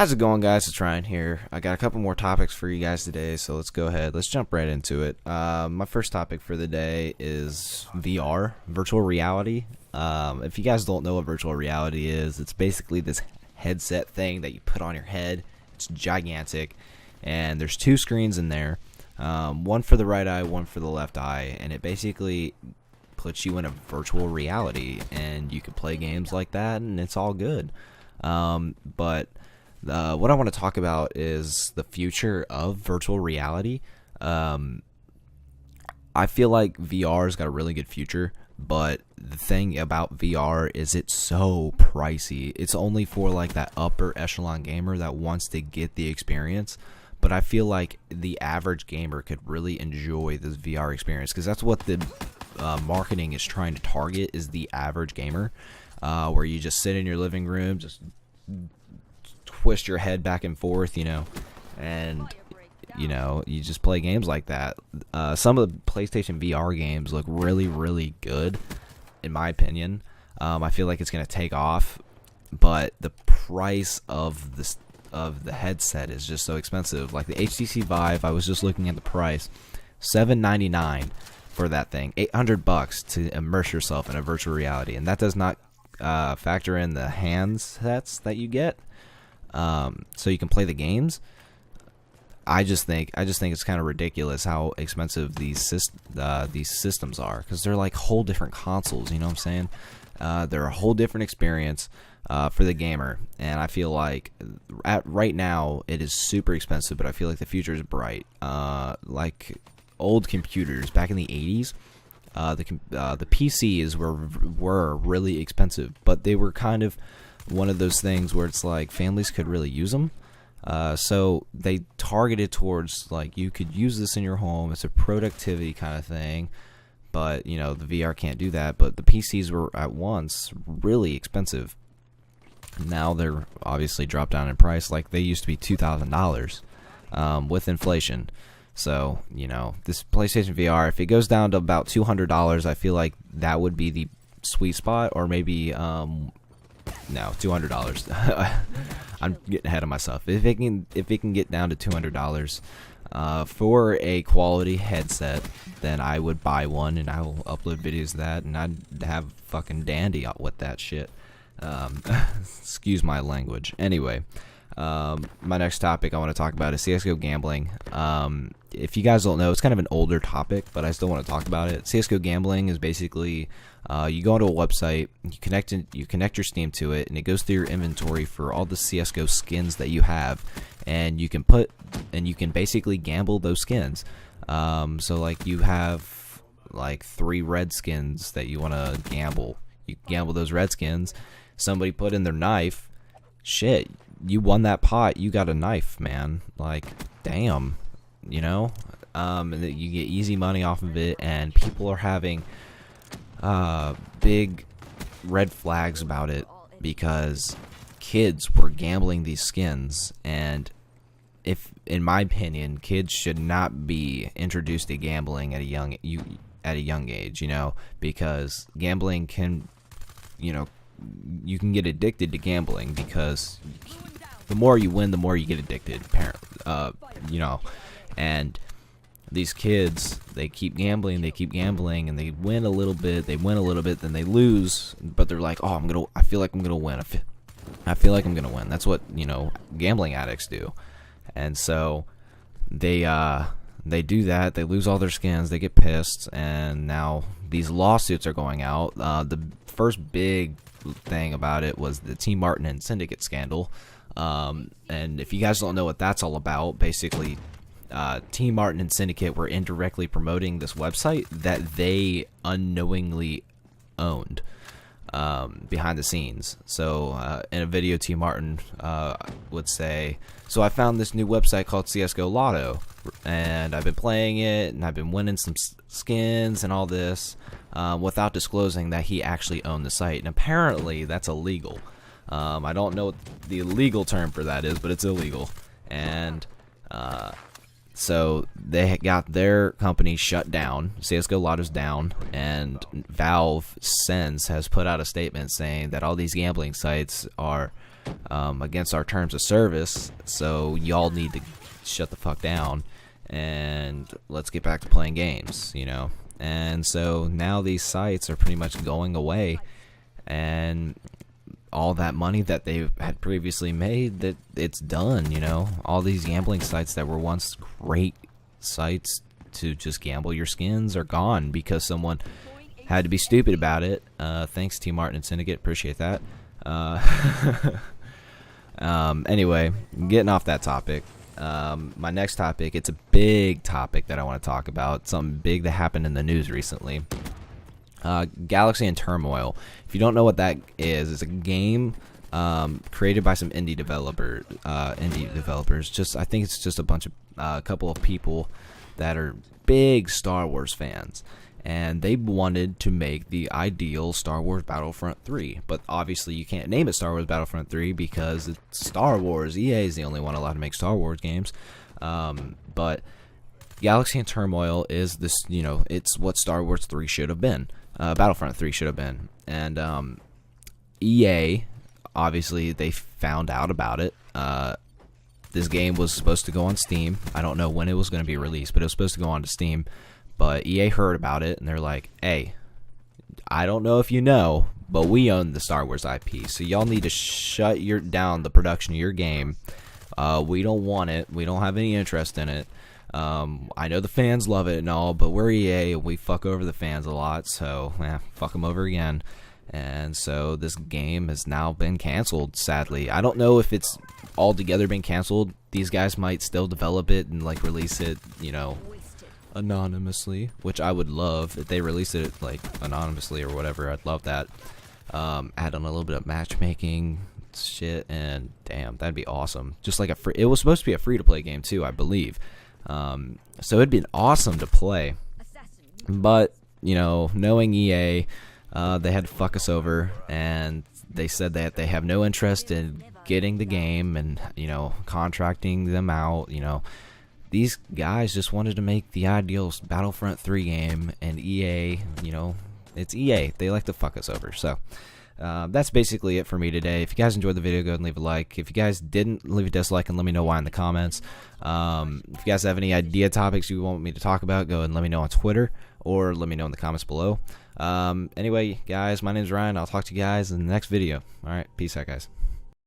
How's it going, guys? It's Ryan here. I got a couple more topics for you guys today, so let's go ahead. Let's jump right into it. My first topic for the day is VR, virtual reality. If you guys don't know what virtual reality is, it's basically this headset thing that you put on your head. It's gigantic, and there's two screens in there, one for the right eye, one for the left eye, and it basically puts you in a virtual reality, and you can play games like that, and it's all good. But what I want to talk about is the future of virtual reality. I feel like VR's got a really good future, but the thing about VR is it's so pricey. It's only for like that upper echelon gamer that wants to get the experience. But I feel like the average gamer could really enjoy this VR experience, because that's what the marketing is trying to target, is the average gamer, where you just sit in your living room, just twist your head back and forth, and you just play games like that. Some of the PlayStation VR games look really, really good, in my opinion. I feel like it's going to take off, but the price of the headset is just so expensive. Like the HTC Vive, I was just looking at the price, $799 for that thing, $800 to immerse yourself in a virtual reality, and that does not factor in the handsets that you get, so you can play the games. I just think it's kind of ridiculous how expensive these systems are, because they're like whole different consoles. You know what I'm saying? They're a whole different experience for the gamer, and I feel like right now it is super expensive, but I feel like the future is bright. Like old computers back in the 80s, the PCs were really expensive, but they were kind of one of those things where it's like families could really use them. So they targeted towards, like, you could use this in your home. It's a productivity kind of thing, but the VR can't do that. But the PCs were at once really expensive. Now they're obviously dropped down in price. Like, they used to be $2,000 with inflation. So this PlayStation VR, if it goes down to about $200, I feel like that would be the sweet spot. Or maybe no, $200. I'm getting ahead of myself. If it can get down to $200 for a quality headset, then I would buy one, and I will upload videos of that, and I'd have fucking dandy with that shit. Excuse my language. Anyway, my next topic I want to talk about is CS:GO gambling. If you guys don't know, it's kind of an older topic, but I still want to talk about it. CS:GO gambling is basically you go onto a website, you connect your Steam to it, and it goes through your inventory for all the CS:GO skins that you have, and you can basically gamble those skins. So like you have like 3 red skins that you want to gamble. You gamble those red skins. Somebody put in their knife. Shit, you won that pot. You got a knife, man. Like, damn. And you get easy money off of it, and people are having big red flags about it, because kids were gambling these skins, and in my opinion, kids should not be introduced to gambling at a young age, because gambling can, you can get addicted to gambling, because the more you win, the more you get addicted, and these kids, they keep gambling, and they win a little bit, then they lose, but they're like, oh, I feel like I'm gonna win. I feel like I'm gonna win. That's what, gambling addicts do. And so they do that, they lose all their skins, they get pissed, and now these lawsuits are going out. The first big thing about it was the Team Martin and Syndicate scandal. And if you guys don't know what that's all about, basically Team Martin and Syndicate were indirectly promoting this website that they unknowingly owned behind the scenes. So in a video, Team Martin would say, so I found this new website called CSGO Lotto, and I've been playing it, and I've been winning some skins and all this, without disclosing that he actually owned the site. And apparently that's illegal. I don't know what the legal term for that is, but it's illegal. And so they got their company shut down. CS:GO Lotto's down, and Valve since has put out a statement saying that all these gambling sites are against our terms of service. So y'all need to shut the fuck down and let's get back to playing games, you know. And so now these sites are pretty much going away, and all that money that they had previously made, that it's done, you know. All these gambling sites that were once great sites to just gamble your skins are gone because someone had to be stupid about it. Thanks, T. Martin and Syndicate, appreciate that. Anyway, getting off that topic. My next topic, it's a big topic that I want to talk about. Something big that happened in the news recently. Galaxy and Turmoil. If you don't know what that is, it's a game created by some indie developers. Just, I think it's just a bunch of couple of people that are big Star Wars fans, and they wanted to make the ideal Star Wars Battlefront 3. But obviously you can't name it Star Wars Battlefront 3 because it's Star Wars. EA is the only one allowed to make Star Wars games. But Galaxy and Turmoil is this, you know, it's what Star Wars 3 should have been. Battlefront 3 should have been. And EA, obviously, they found out about it. This game was supposed to go on Steam. I don't know when it was going to be released, but it was supposed to go on to Steam. But EA heard about it, and they're like, hey, I don't know if you know, but we own the Star Wars IP, so y'all need to shut down the production of your game. We don't want it. We don't have any interest in it. I know the fans love it and all, but we're EA, and we fuck over the fans a lot, so fuck them over again. And so this game has now been canceled, sadly. I don't know if it's altogether been canceled. These guys might still develop it and like release it, you know, anonymously, which I would love if they released it like anonymously or whatever. I'd love that. Add on a little bit of matchmaking shit, and damn, that'd be awesome. Just like it was supposed to be a free-to-play game too, I believe. So it'd been awesome to play, but you know, knowing EA, they had to fuck us over, and they said that they have no interest in getting the game and, you know, contracting them out. You know, these guys just wanted to make the ideal Battlefront 3 game, and EA, you know, it's EA. They like to fuck us over. So that's basically it for me today. If you guys enjoyed the video, go ahead and leave a like. If you guys didn't, leave a dislike and let me know why in the comments. If you guys have any idea topics you want me to talk about, go ahead and let me know on Twitter, or let me know in the comments below. Anyway, guys, my name's Ryan. I'll talk to you guys in the next video. Alright, peace out, guys.